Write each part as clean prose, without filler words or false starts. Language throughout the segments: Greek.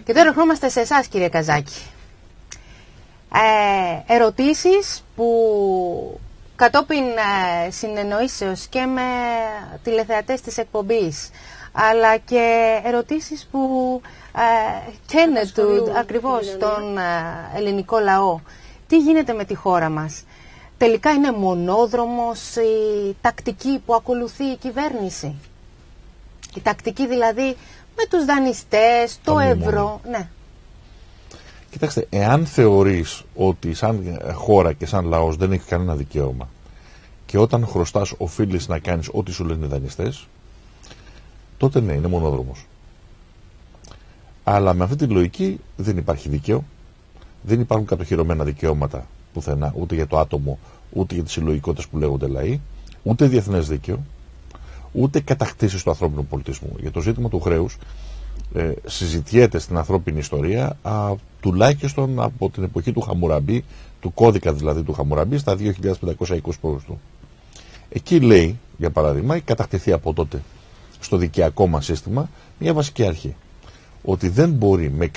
Και τώρα ερχόμαστε σε εσάς, κύριε Καζάκη. Ερωτήσεις που κατόπιν συνεννοήσεως και με τηλεθεατές της εκπομπής, αλλά και ερωτήσεις που καίνε ακριβώς τον ελληνικό λαό. Τι γίνεται με τη χώρα μας? Τελικά είναι μονόδρομος η τακτική που ακολουθεί η κυβέρνηση? Η τακτική δηλαδή με τους δανειστές, το ευρώ. Ναι. Κοιτάξτε, εάν θεωρείς ότι σαν χώρα και σαν λαός δεν έχει κανένα δικαίωμα και όταν χρωστάς οφείλεις να κάνεις ό,τι σου λένε οι δανειστές, τότε ναι, είναι μονόδρομος. Αλλά με αυτή τη λογική δεν υπάρχει δίκαιο, δεν υπάρχουν κατοχυρωμένα δικαιώματα πουθενά, ούτε για το άτομο, ούτε για τις συλλογικότητες που λέγονται λαοί, ούτε διεθνές δίκαιο, ούτε κατακτήσεις του ανθρώπινου πολιτισμού. Για το ζήτημα του χρέους συζητιέται στην ανθρώπινη ιστορία τουλάχιστον από την εποχή του Χαμουραμπί, του κώδικα δηλαδή του Χαμουραμπί στα 2520 π.Χ. Εκεί λέει, για παράδειγμα, έχει κατακτηθεί από τότε στο δικαιακό μας σύστημα μια βασική αρχή. Ότι δεν μπορεί με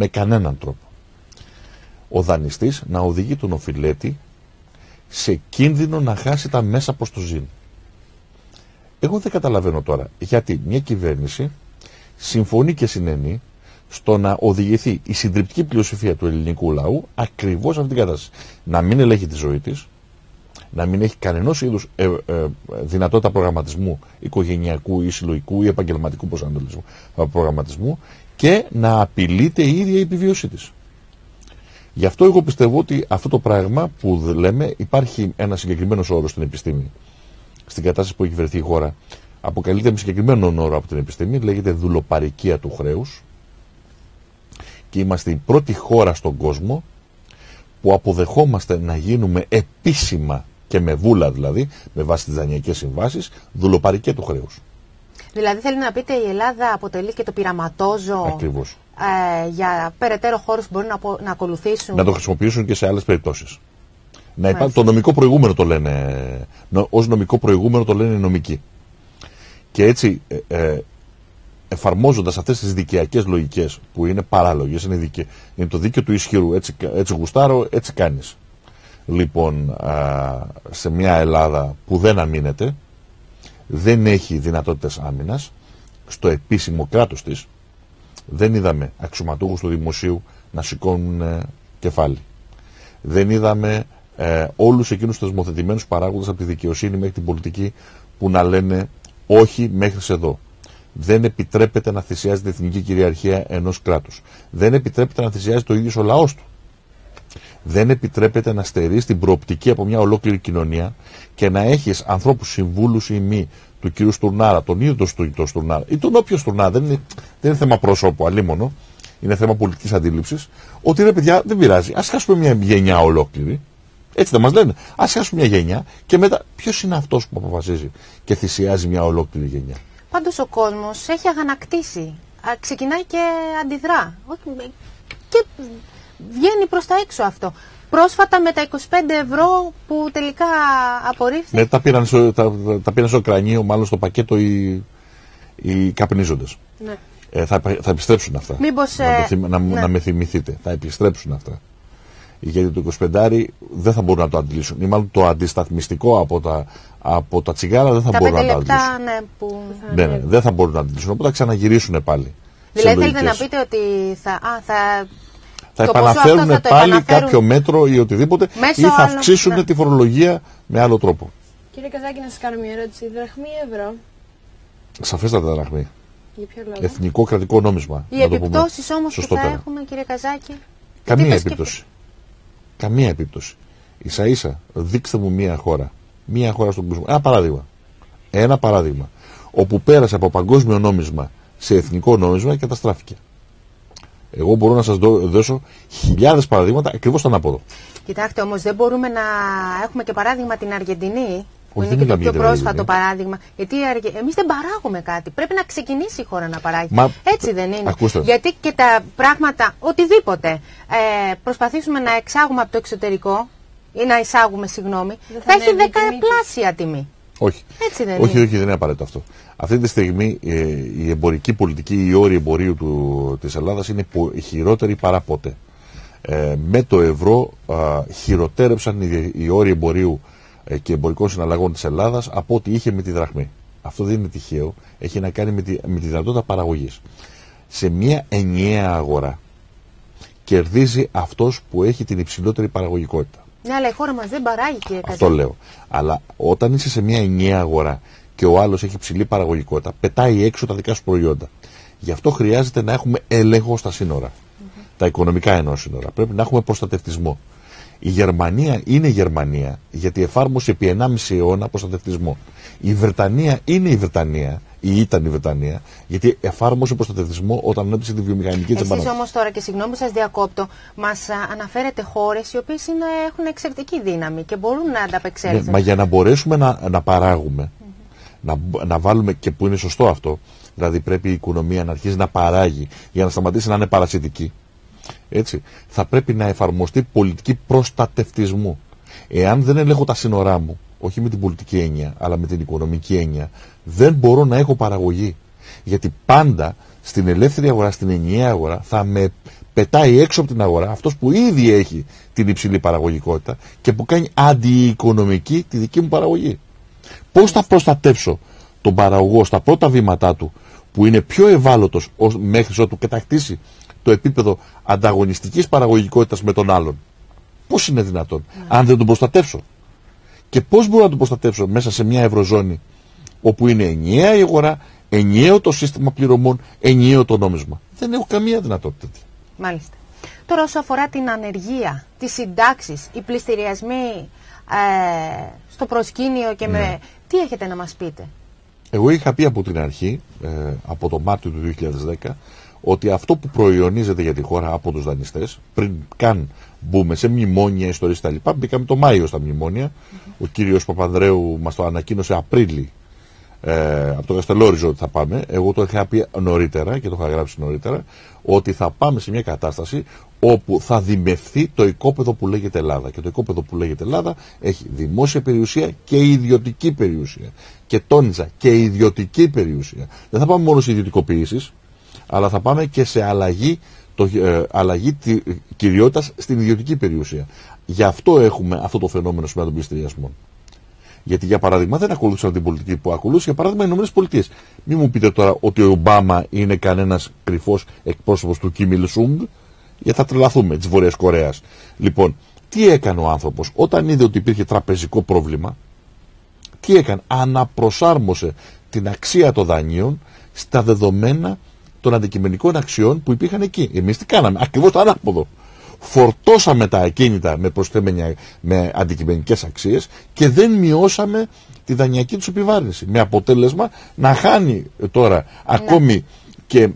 κανέναν τρόπο ο δανειστής να οδηγεί τον οφειλέτη σε κίνδυνο να χάσει τα μέσα προς το ζήν. Εγώ δεν καταλαβαίνω τώρα γιατί μια κυβέρνηση συμφωνεί και συνενεί στο να οδηγηθεί η συντριπτική πλειοψηφία του ελληνικού λαού ακριβώς σε αυτήν την κατάσταση. Να μην ελέγχει τη ζωή της, να μην έχει κανενός είδους δυνατότητα προγραμματισμού οικογενειακού ή συλλογικού ή επαγγελματικού προσανατολισμού προγραμματισμού και να απειλείται η ίδια η επιβίωσή της. Γι' αυτό εγώ πιστεύω ότι αυτό το πράγμα που λέμε, υπάρχει ένα συγκεκριμένο όρο στην επιστήμη, στην κατάσταση που έχει βρεθεί η χώρα, αποκαλείται με συγκεκριμένο όρο από την επιστήμη, λέγεται δουλοπαρικία του χρέους και είμαστε η πρώτη χώρα στον κόσμο που αποδεχόμαστε να γίνουμε επίσημα και με βούλα δηλαδή, με βάση τις δανειακές συμβάσεις, δουλοπαρικία του χρέους. Δηλαδή θέλει να πείτε η Ελλάδα αποτελεί και το πειραματόζω για περαιτέρω χώρους που μπορούν να ακολουθήσουν. Να το χρησιμοποιήσουν και σε άλλες περιπτώσεις. Το νομικό προηγούμενο το λένε, ως νομικό προηγούμενο το λένε οι νομικοί. Και έτσι εφαρμόζοντας αυτές τις δικαιακές λογικές που είναι παράλογες, είναι το δίκαιο του ισχυρού, έτσι γουστάρω, έτσι κάνεις. Λοιπόν, σε μια Ελλάδα που δεν αμήνεται, δεν έχει δυνατότητες άμυνας, στο επίσημο κράτος της, δεν είδαμε αξιωματούχους του δημοσίου να σηκώνουν κεφάλι. Δεν είδαμε όλους εκείνους τους θεσμοθετημένους παράγοντες από τη δικαιοσύνη μέχρι την πολιτική που να λένε όχι μέχρι εδώ. Δεν επιτρέπεται να θυσιάζει την εθνική κυριαρχία ενός κράτους. Δεν επιτρέπεται να θυσιάζει το ίδιο ο λαός του. Δεν επιτρέπεται να στερείς την προοπτική από μια ολόκληρη κοινωνία και να έχεις ανθρώπους συμβούλους ή μη του κ. Στουρνάρα, τον ίδιο τον Στουρνάρα ή τον όποιο Στουρνάρα, δεν είναι θέμα πρόσωπου αλίμονο, είναι θέμα πολιτικής αντίληψης, ότι ρε παιδιά δεν πειράζει, ας χάσουμε μια γενιά ολόκληρη, έτσι δεν μας λένε, ας χάσουμε μια γενιά και μετά ποιος είναι αυτός που αποφασίζει και θυσιάζει μια ολόκληρη γενιά? Πάντως ο κόσμος έχει αγανακτήσει, ξεκινάει και αντιδρά και βγαίνει προς τα έξω αυτό. Πρόσφατα με τα 25 ευρώ που τελικά απορρίφθηκε. Ναι, τα πήραν στο κρανίο, μάλλον στο πακέτο οι καπνίζοντες. Ναι. Θα επιστρέψουν αυτά. Μήπως, να με θυμηθείτε. Θα επιστρέψουν αυτά. Γιατί το 25 δεν θα μπορούν να το αντιλήσουν. Ή μάλλον το αντισταθμιστικό από τα τσιγάρα δεν θα μπορούν να το αντιλήσουν. Ναι, δεν θα μπορούν να αντιλήσουν. Οπότε θα ξαναγυρίσουν πάλι. Δηλαδή θέλετε να πείτε ότι θα επαναφέρουν πάλι κάποιο μέτρο ή οτιδήποτε ή θα αυξήσουν τη φορολογία με άλλο τρόπο. Κύριε Καζάκη, να σας κάνω μια ερώτηση. Δραχμή ευρώ. Σαφέστατα δραχμή. Για ποιο λόγο? Εθνικό κρατικό νόμισμα. Οι επιπτώσεις όμως που θα έχουμε, κύριε Καζάκη? Καμία επίπτωση. Καμία επίπτωση. Ίσα ίσα δείξτε μου μια χώρα. Μια χώρα στον κόσμο. Ένα παράδειγμα. Όπου πέρασε από παγκόσμιο νόμισμα σε εθνικό νόμισμα και καταστράφηκε. Εγώ μπορώ να σας δώσω χιλιάδες παραδείγματα ακριβώς το ανάποδο. Κοιτάξτε όμως, δεν μπορούμε να έχουμε και παράδειγμα την Αργεντινή, που είναι και το πιο πρόσφατο παράδειγμα. Γιατί εμείς δεν παράγουμε κάτι. Πρέπει να ξεκινήσει η χώρα να παράγει. Έτσι δεν είναι? Ακούστε. Γιατί και τα πράγματα, οτιδήποτε προσπαθήσουμε να εξάγουμε από το εξωτερικό, ή να εισάγουμε, συγγνώμη, θα έχει 10 πλάσια τιμή. Όχι. Έτσι δεν όχι, είναι. όχι, δεν είναι απαραίτητο αυτό. Αυτή τη στιγμή η εμπορική πολιτική, οι όροι εμπορίου της Ελλάδας είναι χειρότεροι παρά ποτέ. Με το ευρώ χειροτέρεψαν οι όροι εμπορίου και εμπορικών συναλλαγών της Ελλάδας από ό,τι είχε με τη δραχμή. Αυτό δεν είναι τυχαίο. Έχει να κάνει με τη δυνατότητα παραγωγής. Σε μια ενιαία αγορά κερδίζει αυτός που έχει την υψηλότερη παραγωγικότητα. Ναι, αλλά η χώρα μας δεν παράγει, κύριε Καζάκη. Αυτό λέω. Αλλά όταν είσαι σε μια ενιαία αγορά και ο άλλος έχει υψηλή παραγωγικότητα, πετάει έξω τα δικά σου προϊόντα. Γι' αυτό χρειάζεται να έχουμε έλεγχο στα σύνορα. Τα οικονομικά ενός σύνορα. Πρέπει να έχουμε προστατευτισμό. Η Γερμανία είναι Γερμανία γιατί εφάρμοσε επί 1,5 αιώνα προστατευτισμό. Η Βρετανία είναι η Βρετανία ή ήταν η Βρετανία γιατί εφάρμοσε προστατευτισμό όταν ανέπτυξε τη βιομηχανική της επανάσταση. Εσείς όμως τώρα, και συγγνώμη που σας διακόπτω, μας αναφέρετε χώρες οι οποίες έχουν εξαιρετική δύναμη και μπορούν να ανταπεξέλθουν. Ναι, μα για να μπορέσουμε να παράγουμε, να βάλουμε, και που είναι σωστό αυτό, δηλαδή πρέπει η οικονομία να αρχίσει να παράγει για να σταματήσει να είναι παρασιτική. Έτσι, θα πρέπει να εφαρμοστεί πολιτική προστατευτισμού. Εάν δεν ελέγχω τα σύνορά μου, όχι με την πολιτική έννοια, αλλά με την οικονομική έννοια, δεν μπορώ να έχω παραγωγή. Γιατί πάντα στην ελεύθερη αγορά, στην ενιαία αγορά, θα με πετάει έξω από την αγορά αυτός που ήδη έχει την υψηλή παραγωγικότητα και που κάνει αντιοικονομική τη δική μου παραγωγή. Πώς θα προστατεύσω τον παραγωγό στα πρώτα βήματά του, που είναι πιο ευάλωτος μέχρι ότου κατακτήσει το επίπεδο ανταγωνιστικής παραγωγικότητας με τον άλλον? Πώς είναι δυνατόν, αν δεν τον προστατεύσω? Και πώς μπορώ να τον προστατεύσω μέσα σε μια ευρωζώνη όπου είναι ενιαία η αγορά, ενιαίο το σύστημα πληρωμών, ενιαίο το νόμισμα? Δεν έχω καμία δυνατότητα. Μάλιστα. Τώρα, όσο αφορά την ανεργία, τις συντάξεις, οι πληστηριασμοί στο προσκήνιο και με... Τι έχετε να μας πείτε? Εγώ είχα πει από την αρχή, από το Μάρτιο του 2010, ότι αυτό που προϊονίζεται για τη χώρα από τους δανειστές, πριν καν μπούμε σε μνημόνια, ιστορίες κτλ., μπήκαμε το Μάιο στα μνημόνια. Ο κύριος Παπανδρέου μας το ανακοίνωσε Απρίλη, από το Καστελόριζο ότι θα πάμε. Εγώ το είχα πει νωρίτερα και το είχα γράψει νωρίτερα, ότι θα πάμε σε μια κατάσταση όπου θα δημευθεί το οικόπεδο που λέγεται Ελλάδα. Και το οικόπεδο που λέγεται Ελλάδα έχει δημόσια περιουσία και ιδιωτική περιουσία. Και τόνιζα, και ιδιωτική περιουσία. Δεν θα πάμε μόνο σε ιδιωτικοποιήσεις, αλλά θα πάμε και σε αλλαγή κυριότητας στην ιδιωτική περιουσία. Γι' αυτό έχουμε αυτό το φαινόμενο σήμερα των πληστηριασμών. Γιατί, για παράδειγμα, δεν ακολούθησαν την πολιτική που ακολούθησε, για παράδειγμα, οι ΗΠΑ. Μην μου πείτε τώρα ότι ο Ομπάμα είναι κανένας κρυφός εκπρόσωπος του Κιμ Ιλ Σουνγκ, γιατί θα τρελαθούμε, της Βορειας Κορέας. Λοιπόν, τι έκανε ο άνθρωπος όταν είδε ότι υπήρχε τραπεζικό πρόβλημα? Τι έκανε? Αναπροσάρμοσε την αξία των δανείων στα δεδομένα των αντικειμενικών αξιών που υπήρχαν εκεί. Εμείς τι κάναμε? Ακριβώς το ανάποδο. Φορτώσαμε τα ακίνητα με αντικειμενικές αξίες και δεν μειώσαμε τη δανειακή τους επιβάρυνση. Με αποτέλεσμα να χάνει τώρα ακόμη και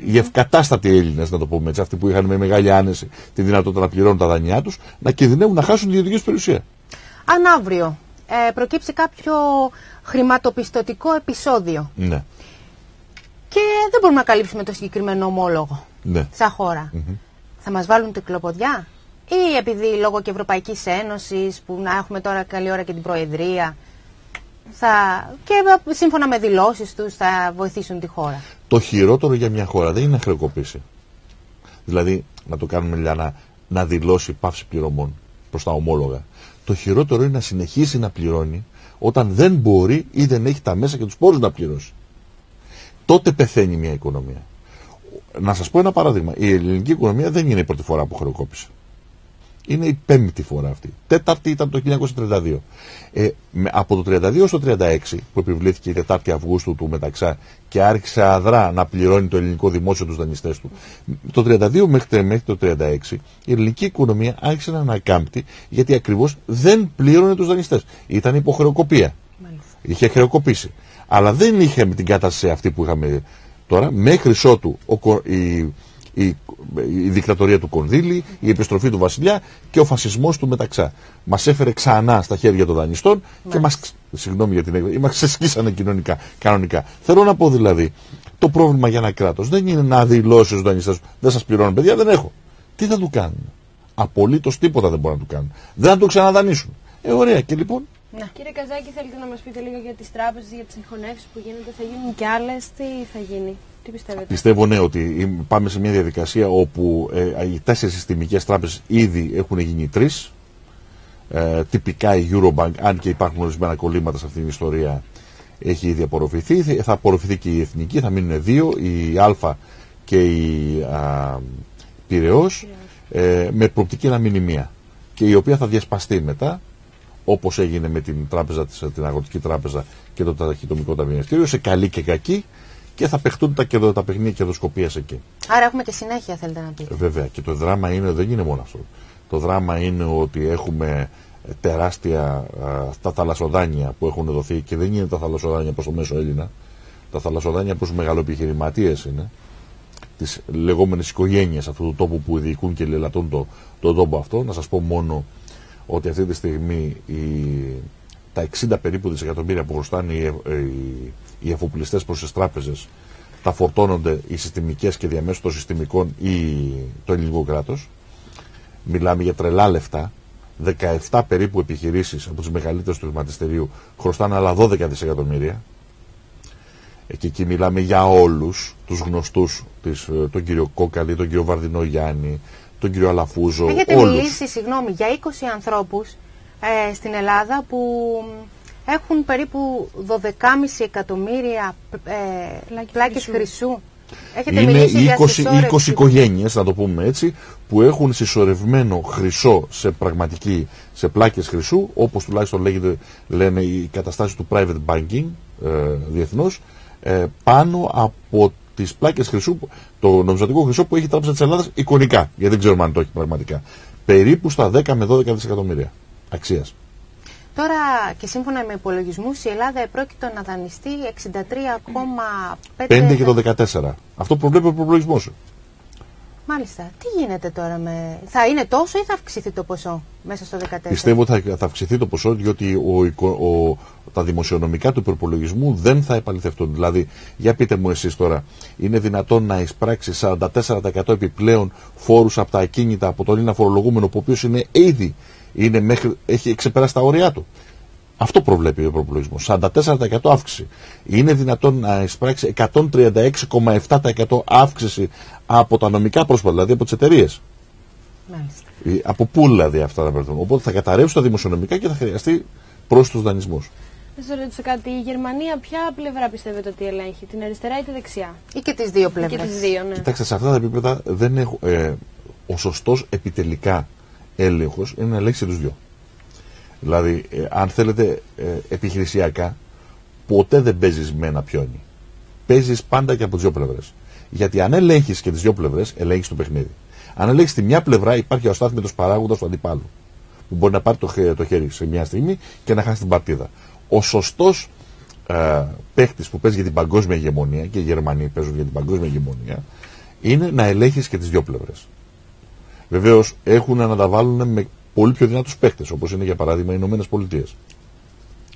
οι ευκατάστατοι Έλληνες, να το πούμε έτσι, αυτοί που είχαν με μεγάλη άνεση τη δυνατότητα να πληρώνουν τα δανειά τους, να κινδυνεύουν να χάσουν τη ιδιωτική περιουσία. Αν αύριο προκύψει κάποιο χρηματοπιστωτικό επεισόδιο, ναι, και δεν μπορούμε να καλύψουμε το συγκεκριμένο ομόλογο, ναι, σαν χώρα, θα μας βάλουν την κλοποδιά? Ή επειδή λόγω και Ευρωπαϊκής Ένωσης, που να έχουμε τώρα καλή ώρα και την Προεδρία, και σύμφωνα με δηλώσεις τους θα βοηθήσουν τη χώρα? Το χειρότερο για μια χώρα δεν είναι να χρεοκοπήσει. Δηλαδή να το κάνουμε να δηλώσει πάυση πληρωμών προς τα ομόλογα. Το χειρότερο είναι να συνεχίσει να πληρώνει όταν δεν μπορεί ή δεν έχει τα μέσα και τους πόρους να πληρώσει. Τότε πεθαίνει μια οικονομία. Να σας πω ένα παράδειγμα. Η ελληνική οικονομία δεν είναι η πρώτη φορά που χρεοκόπησε. Είναι η πέμπτη φορά αυτή. Τέταρτη ήταν το 1932. Από το 1932 στο 1936, που επιβλήθηκε η 4η Αυγούστου του Μεταξά και άρχισε αδρά να πληρώνει το ελληνικό δημόσιο τους δανειστές του, το 1932 μέχρι το 1936 η ελληνική οικονομία άρχισε να ανακάμπτει, γιατί ακριβώς δεν πλήρωνε τους δανειστές. Ήταν υποχρεοκοπία. Είχε χρεοκοπήσει. Αλλά δεν είχε με την κατάσταση αυτή που είχαμε τώρα, μέχρι ότου η δικτατορία του Κονδύλη, η επιστροφή του Βασιλιά και ο φασισμός του Μεταξά. Μας έφερε ξανά στα χέρια των δανειστών και μας, συγγνώμη για την έκδοση, μας ξεσκίσανε κανονικά. Θέλω να πω δηλαδή, το πρόβλημα για ένα κράτος δεν είναι να δηλώσει στους δανειστές, δεν σας πληρώνω παιδιά, δεν έχω. Τι θα του κάνουν? Απολύτως τίποτα δεν μπορούν να του κάνουν. Δεν θα του ξαναδανείσουν. Ωραία, και λοιπόν Ναι. Κύριε Καζάκη, θέλετε να μας πείτε λίγο για τις τράπεζες, για τις συγχωνεύσεις που γίνονται? Θα γίνουν κι άλλες? Τι θα γίνει? Τι πιστεύετε? Πιστεύω ναι ότι πάμε σε μια διαδικασία όπου οι 4 συστημικές τράπεζες ήδη έχουν γίνει 3. Τυπικά η Eurobank, αν και υπάρχουν ορισμένα κολλήματα σε αυτήν την ιστορία, έχει ήδη απορροφηθεί. Θα απορροφηθεί και η Εθνική, θα μείνουν 2, η Α και η Πειραιώς, με προοπτική να μείνει 1. Και η οποία θα διασπαστεί μετά, όπως έγινε με την την Αγροτική Τράπεζα και το Ταχυδρομικό Ταμιευτήριο, σε καλή και κακή, και θα παιχτούν τα παιχνίδια κερδοσκοπίας εκεί. Άρα έχουμε και συνέχεια, θέλετε να πείτε? Βέβαια. Και το δράμα δεν είναι μόνο αυτό. Το δράμα είναι ότι έχουμε τεράστια τα θαλασσοδάνεια που έχουν δοθεί, και δεν είναι τα θαλασσοδάνεια προς το μέσο Έλληνα. Τα θαλασσοδάνεια προς μεγαλοεπιχειρηματίες είναι, τις λεγόμενες οικογένειες αυτού του τόπου που διοικούν και λελατούν τον τόπο αυτό. Να σας πω μόνο ότι αυτή τη στιγμή τα 60 περίπου δισεκατομμύρια που χρωστάνε οι αφοπλιστές προς τις τράπεζες, τα φορτώνονται οι συστημικές και διαμέσου των συστημικών ή το ελληνικό κράτος. Μιλάμε για τρελά λεφτά. 17 περίπου επιχειρήσεις από τις μεγαλύτερες του χρηματιστηρίου χρωστάνε άλλα 12 δισεκατομμύρια. Και εκεί μιλάμε για όλους τους γνωστούς, τον κύριο Κόκαλη, τον κύριο Βαρδινό Γιάννη, τον κύριο Αλαφούζο. Έχετε όλους. μιλήσει, συγγνώμη, για 20 ανθρώπους στην Ελλάδα που έχουν περίπου 12,5 εκατομμύρια πλάκες χρυσού. Έχετε Είναι μιλήσει για 20 οικογένειες, να το πούμε έτσι, που έχουν συσσωρευμένο χρυσό σε πλάκες χρυσού, όπως τουλάχιστον λένε οι καταστάσεις του private banking διεθνώς, πάνω από τις πλάκες χρυσού, το νομισματικό χρυσό που έχει η Τράπεζα της Ελλάδας εικονικά, γιατί δεν ξέρουμε αν το έχει πραγματικά. Περίπου στα 10 με 12 δισεκατομμύρια αξίας. Τώρα και σύμφωνα με υπολογισμούς, η Ελλάδα επρόκειτο να δανειστεί 63,5. 5 και το 14. Αυτό προβλέπει ο προϋπολογισμός. Μάλιστα. Τι γίνεται τώρα θα είναι τόσο ή θα αυξηθεί το ποσό μέσα στο 14? Πιστεύω ότι θα αυξηθεί το ποσό, διότι τα δημοσιονομικά του προπολογισμού δεν θα επαληθευτούν. Δηλαδή, για πείτε μου εσείς τώρα, είναι δυνατόν να εισπράξει 44% επιπλέον φόρους από τα ακίνητα από τον Έλληνα φορολογούμενο, ο οποίος είναι ήδη έχει ξεπεράσει τα όρια του? Αυτό προβλέπει ο προπολογισμός. 44% αύξηση. Είναι δυνατόν να εισπράξει 136,7% αύξηση από τα νομικά πρόσωπα, δηλαδή από τις εταιρείες? Μάλιστα. Από πού δηλαδή αυτά να βρεθούν? Οπότε θα καταρρεύσουν τα δημοσιονομικά και θα χρειαστεί πρόσθετους δανεισμούς. Θα σας ρωτήσω κάτι. Η Γερμανία ποια πλευρά πιστεύετε ότι ελέγχει? Την αριστερά ή τη δεξιά? Ή και τις δύο πλευρές? Και τις δύο, ναι. Κοιτάξτε, σε αυτά τα επίπεδα δεν έχω, ο σωστός επιτελικά έλεγχος είναι να ελέγξει τους δυο. Δηλαδή, αν θέλετε επιχειρησιακά, ποτέ δεν παίζεις με ένα πιόνι. Παίζεις πάντα και από τις δύο πλευρές. Γιατί αν ελέγχεις και τις δύο πλευρές, ελέγχεις το παιχνίδι. Αν ελέγχεις τη μια πλευρά, υπάρχει ο αστάθμητος παράγοντας του αντιπάλου, που μπορεί να πάρει το χέρι σε μια στιγμή και να χάσει την παρτίδα. Ο σωστός παίχτης που παίζει για την παγκόσμια ηγεμονία, και οι Γερμανοί παίζουν για την παγκόσμια ηγεμονία, είναι να ελέγχεις και τις δύο πλευρές. Βεβαίως έχουν να τα βάλουν με πολύ πιο δυνατούς παίχτες, όπως είναι για παράδειγμα οι Ηνωμένες Πολιτείες,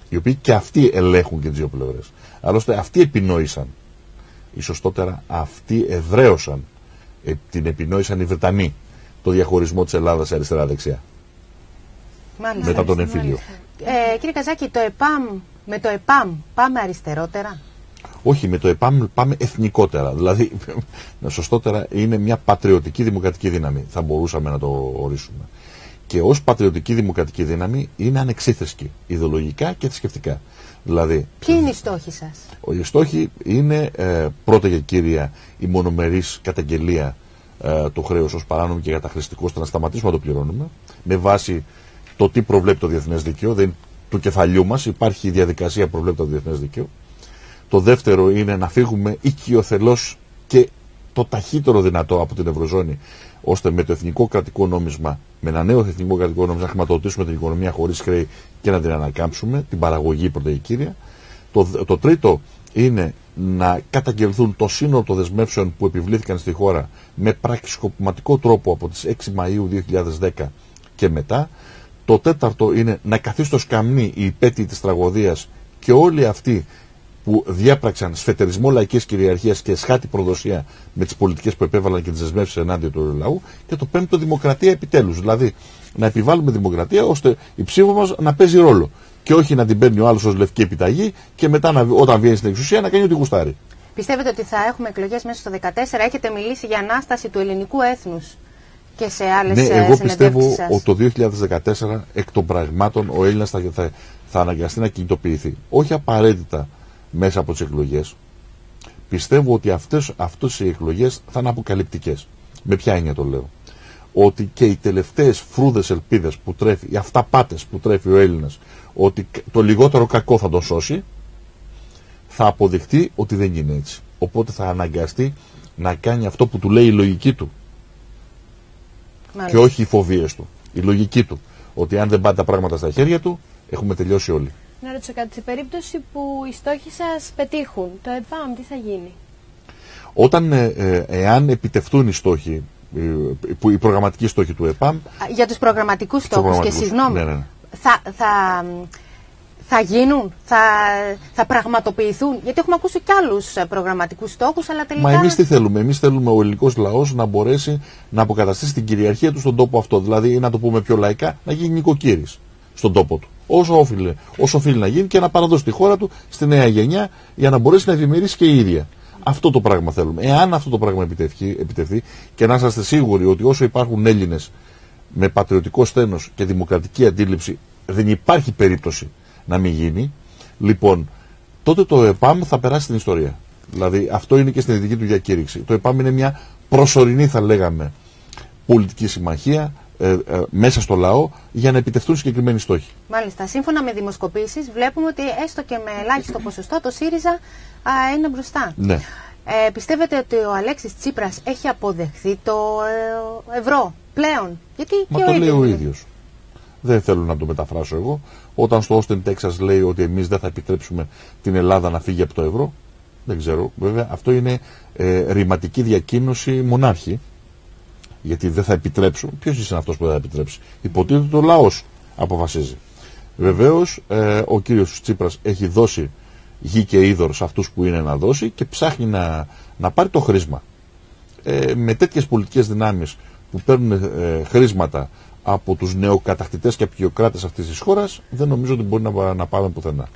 οι οποίοι και αυτοί ελέγχουν και τις δύο πλευρές. Άλλωστε αυτοί επινόησαν, ή σωστότερα αυτοί εδραίωσαν, την επινόησαν οι Βρετανοί, το διαχωρισμό της Ελλάδας σε αριστερά-δεξιά. Μάλιστα. Μετά τον εμφύλιο. Κύριε Καζάκη, με το ΕΠΑΜ πάμε αριστερότερα? Όχι, με το ΕΠΑΜ πάμε εθνικότερα. Δηλαδή, σωστότερα είναι μια πατριωτική δημοκρατική δύναμη. Θα μπορούσαμε να το ορίσουμε. Και ως πατριωτική δημοκρατική δύναμη είναι ανεξίθρησκη, ιδεολογικά και θρησκευτικά. Δηλαδή, ποιοι είναι οι στόχοι σας? Οι στόχοι είναι πρώτα και κύρια η μονομερής καταγγελία του χρέους ως παράνομο και καταχρηστικό, ώστε να σταματήσουμε να το πληρώνουμε με βάση το τι προβλέπει το διεθνές δίκαιο. Δεν του κεφαλιού μας υπάρχει η διαδικασία που προβλέπει το διεθνές δίκαιο. Το δεύτερο είναι να φύγουμε οικειοθελώς και το ταχύτερο δυνατό από την Ευρωζώνη, ώστε με το εθνικό κρατικό νόμισμα, με ένα νέο εθνικό κρατικό νόμισμα, να χρηματοδοτήσουμε την οικονομία χωρίς χρέη και να την ανακάμψουμε, την παραγωγή πρώτα και κύρια. Το τρίτο είναι να καταγγελθούν το σύνολο των δεσμεύσεων που επιβλήθηκαν στη χώρα με πραξικοπηματικό τρόπο από τις 6 Μαΐου 2010 και μετά. Το τέταρτο είναι να καθίσει στο σκαμνί οι υπέτειοι της τραγωδίας και όλοι αυτοί που διέπραξαν σφετερισμό λαϊκής κυριαρχίας και εσχάτη προδοσία με τις πολιτικές που επέβαλαν και τις δεσμεύσεις ενάντια του λαού. Και το πέμπτο, δημοκρατία επιτέλους. Δηλαδή να επιβάλλουμε δημοκρατία ώστε η ψήφο μας να παίζει ρόλο. Και όχι να την παίρνει ο άλλος ως λευκή επιταγή και μετά όταν βγαίνει στην εξουσία να κάνει ό,τι γουστάρει. Πιστεύετε ότι θα έχουμε εκλογές μέσα στο 2014? Έχετε μιλήσει για ανάσταση του ελληνικού έθνους και σε άλλες συνεντεύξεις εγώ πιστεύω σας. ότι το 2014 εκ των πραγμάτων ο Έλληνας θα αναγκαστεί να κινητοποιηθεί. Όχι απαραίτητα μέσα από τις εκλογές. Πιστεύω ότι αυτές οι εκλογές θα είναι αποκαλυπτικές. Με ποια έννοια το λέω? Ότι και οι τελευταίες φρούδες ελπίδες που τρέφει, οι αυταπάτες που τρέφει ο Έλληνας, ότι το λιγότερο κακό θα τον σώσει, θα αποδειχτεί ότι δεν είναι έτσι. Οπότε θα αναγκαστεί να κάνει αυτό που του λέει η λογική του. Μάλιστα. Και όχι οι φοβίες του. Η λογική του. Ότι αν δεν πάνε τα πράγματα στα χέρια του, έχουμε τελειώσει όλοι. Να ρωτήσω κάτι. Σε περίπτωση που οι στόχοι σας πετύχουν, το ΕΠΑΜ τι θα γίνει? Εάν επιτευχθούν οι στόχοι, οι προγραμματικοί στόχοι του ΕΠΑΜ. Για τους προγραμματικούς στόχους, και συγγνώμη, ναι. Θα γίνουν, θα πραγματοποιηθούν? Γιατί έχουμε ακούσει κι άλλους προγραμματικούς στόχους, αλλά τελικά. Μα εμείς τι θέλουμε? Εμείς θέλουμε ο ελληνικός λαός να μπορέσει να αποκαταστήσει την κυριαρχία του στον τόπο αυτό. Δηλαδή, να το πούμε πιο λαϊκά, να γίνει νοικοκύρης στον τόπο του. Όσο οφείλει να γίνει και να παραδώσει τη χώρα του στη νέα γενιά για να μπορέσει να ευημερίσει και η ίδια. Αυτό το πράγμα θέλουμε. Εάν αυτό το πράγμα επιτευχθεί, και να είσαστε σίγουροι ότι όσο υπάρχουν Έλληνες με πατριωτικό στένος και δημοκρατική αντίληψη, δεν υπάρχει περίπτωση να μην γίνει, λοιπόν, τότε το ΕΠΑΜ θα περάσει στην ιστορία. Δηλαδή, αυτό είναι και στην δική του διακήρυξη. Το ΕΠΑΜ είναι μια προσωρινή, θα λέγαμε, πολιτική συμμαχία μέσα στο λαό για να επιτευχθούν συγκεκριμένοι στόχοι. Μάλιστα. Σύμφωνα με δημοσκοπήσεις, βλέπουμε ότι έστω και με ελάχιστο ποσοστό το ΣΥΡΙΖΑ είναι μπροστά. Ναι. Πιστεύετε ότι ο Αλέξης Τσίπρας έχει αποδεχθεί το ευρώ πλέον? Γιατί το λέει ο ίδιος. Δεν θέλω να το μεταφράσω εγώ. Όταν στο Όστιν, Τέξας λέει ότι εμείς δεν θα επιτρέψουμε την Ελλάδα να φύγει από το ευρώ, δεν ξέρω. Βέβαια, αυτό είναι ρηματική διακοίνωση μονάρχη. Γιατί δεν θα επιτρέψουν. Ποιος είναι αυτός που δεν θα επιτρέψει? Υποτίθεται ο λαός αποφασίζει. Βεβαίως, ο κύριος Τσίπρας έχει δώσει γη και είδωρ σε αυτούς που είναι να δώσει και ψάχνει να πάρει το χρήσμα. Με τέτοιες πολιτικές δυνάμεις που παίρνουν χρήσματα από τους νεοκατακτητές και απεικιοκράτες αυτής της χώρας, δεν νομίζω ότι μπορεί να πάμε πουθενά.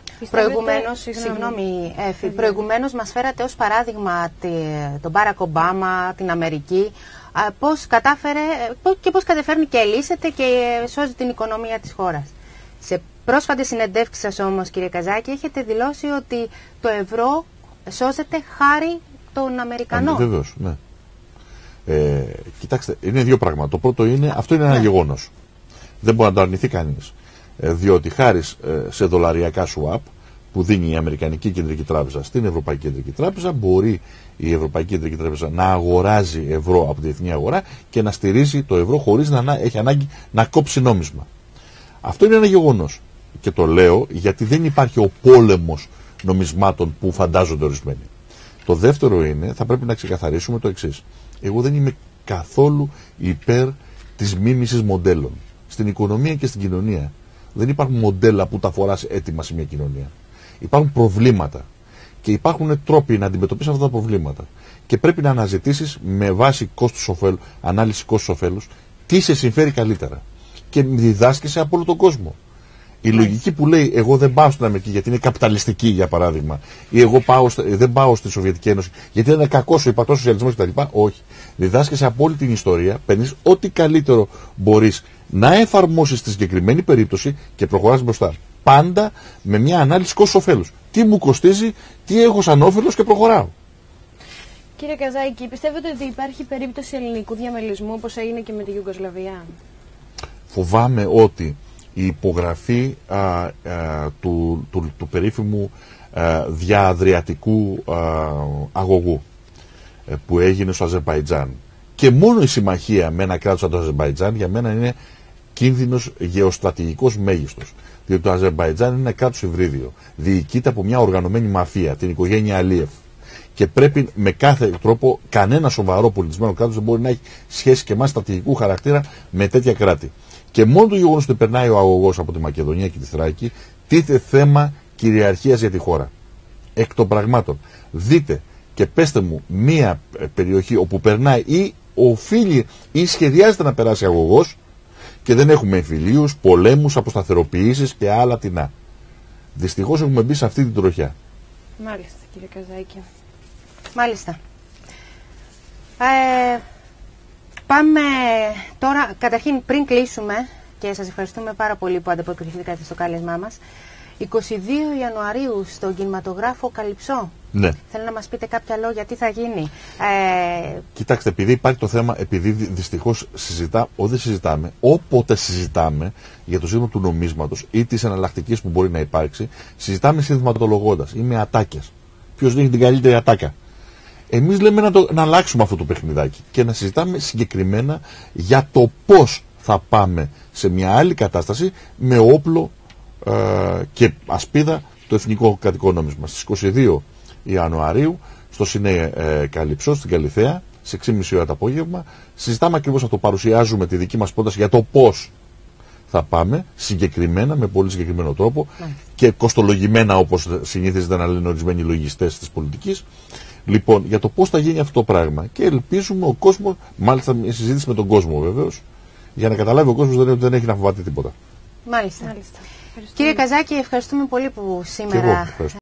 Προηγουμένως μας φέρατε ως παράδειγμα τον Μπάρακ Ομπάμα, την Αμερική, πώς καταφέρνει και ελύσεται και σώζει την οικονομία της χώρας. Σε πρόσφατες συνεντεύξεις σας όμως, κύριε Καζάκη, έχετε δηλώσει ότι το ευρώ σώζεται χάρη των Αμερικανών. Βεβαίως, ναι. Κοιτάξτε, είναι δύο πράγματα. Το πρώτο είναι, αυτό είναι ένα γεγονός. Δεν μπορεί να το αρνηθεί κανείς. Διότι χάρη σε δολαριακά swap που δίνει η Αμερικανική Κεντρική Τράπεζα στην Ευρωπαϊκή Κεντρική Τράπεζα, μπορεί η Ευρωπαϊκή Κεντρική Τράπεζα να αγοράζει ευρώ από τη διεθνή αγορά και να στηρίζει το ευρώ χωρίς να έχει ανάγκη να κόψει νόμισμα. Αυτό είναι ένα γεγονός. Και το λέω γιατί δεν υπάρχει ο πόλεμος νομισμάτων που φαντάζονται ορισμένοι. Το δεύτερο είναι, θα πρέπει να ξεκαθαρίσουμε το εξής. Εγώ δεν είμαι καθόλου υπέρ της μίμησης μοντέλων. Στην οικονομία και στην κοινωνία δεν υπάρχουν μοντέλα που τα φοράς έτοιμα σε μια κοινωνία. Υπάρχουν προβλήματα και υπάρχουν τρόποι να αντιμετωπίσεις αυτά τα προβλήματα. Και πρέπει να αναζητήσεις με βάση ανάλυση κόστους-οφέλους τι σε συμφέρει καλύτερα. Και διδάσκεσαι από όλο τον κόσμο. Η λογική που λέει εγώ δεν πάω στην Αμερική γιατί είναι καπιταλιστική, για παράδειγμα, ή εγώ δεν πάω στη Σοβιετική Ένωση γιατί είναι κακός ο υπατός σοσιαλισμός κτλ. Όχι. Διδάσκεσαι από όλη την ιστορία, παίρνεις ό,τι καλύτερο μπορείς να εφαρμόσεις στη συγκεκριμένη περίπτωση και προχωράς μπροστά. Πάντα με μια ανάλυση κόστους-οφέλους. Τι μου κοστίζει, τι έχω σαν όφελος και προχωράω. Κύριε Καζάκη, πιστεύετε ότι υπάρχει περίπτωση ελληνικού διαμελισμού όπως έγινε και με τη Ιουγκοσλαβία? Φοβάμαι ότι η υπογραφή του περίφημου διααδριατικού αγωγού που έγινε στο Αζερμπαϊτζάν και μόνο η συμμαχία με ένα κράτος σαν το Αζερμπαϊτζάν για μένα είναι κίνδυνος γεωστρατηγικός μέγιστος. Διότι το Αζερμπαϊτζάν είναι ένα κράτος υβρίδιο. Διοικείται από μια οργανωμένη μαφία, την οικογένεια Αλίεφ. Και πρέπει με κάθε τρόπο κανένα σοβαρό πολιτισμένο κράτος δεν μπορεί να έχει σχέση και μας στρατηγικού χαρακτήρα με τέτοια κράτη. Και μόνο το γεγονός ότι περνάει ο αγωγός από τη Μακεδονία και τη Θράκη τίθεται θέμα κυριαρχίας για τη χώρα. Εκ των πραγμάτων. Δείτε και πέστε μου μία περιοχή όπου περνάει ή οφείλει ή σχεδιάζεται να περάσει αγωγός και δεν έχουμε εμφυλίους, πολέμους, αποσταθεροποιήσεις και άλλα τεινά. Δυστυχώς έχουμε μπει σε αυτή την τροχιά. Μάλιστα, κύριε Καζάκη. Μάλιστα. Πάμε τώρα, καταρχήν πριν κλείσουμε, και σας ευχαριστούμε πάρα πολύ που ανταποκριθήκατε στο κάλεσμά μας, 22 Ιανουαρίου στον κινηματογράφο Καλυψό. Ναι. Θέλω να μας πείτε κάποια λόγια, τι θα γίνει. Κοιτάξτε, επειδή υπάρχει το θέμα, επειδή δυστυχώς δεν συζητάμε, όποτε συζητάμε για το ζήτημα του νομίσματος ή της εναλλακτικής που μπορεί να υπάρξει, συζητάμε συνθηματολογώντας ή με ατάκες. Ποιος έχει την καλύτερη ατάκα. Εμείς λέμε να αλλάξουμε αυτό το παιχνιδάκι και να συζητάμε συγκεκριμένα για το πώς θα πάμε σε μια άλλη κατάσταση με όπλο και ασπίδα το εθνικό κρατικό νόμισμα. Στις 22 Ιανουαρίου στο Σινέ Καλυψό, στην Καλυθέα, σε 6.30 ώρα το απόγευμα, συζητάμε ακριβώς αυτό, παρουσιάζουμε τη δική μας πρόταση για το πώς θα πάμε συγκεκριμένα, με πολύ συγκεκριμένο τρόπο και κοστολογημένα, όπως συνήθιζεται να λένε ορισμένοι λογιστές της πολιτικής. Λοιπόν, για το πώς θα γίνει αυτό το πράγμα. Και ελπίζουμε ο κόσμος, μάλιστα μια συζήτηση με τον κόσμο βεβαίως, για να καταλάβει ο κόσμος ότι δεν έχει να φοβάται τίποτα. Μάλιστα. Κύριε Καζάκη, ευχαριστούμε πολύ που σήμερα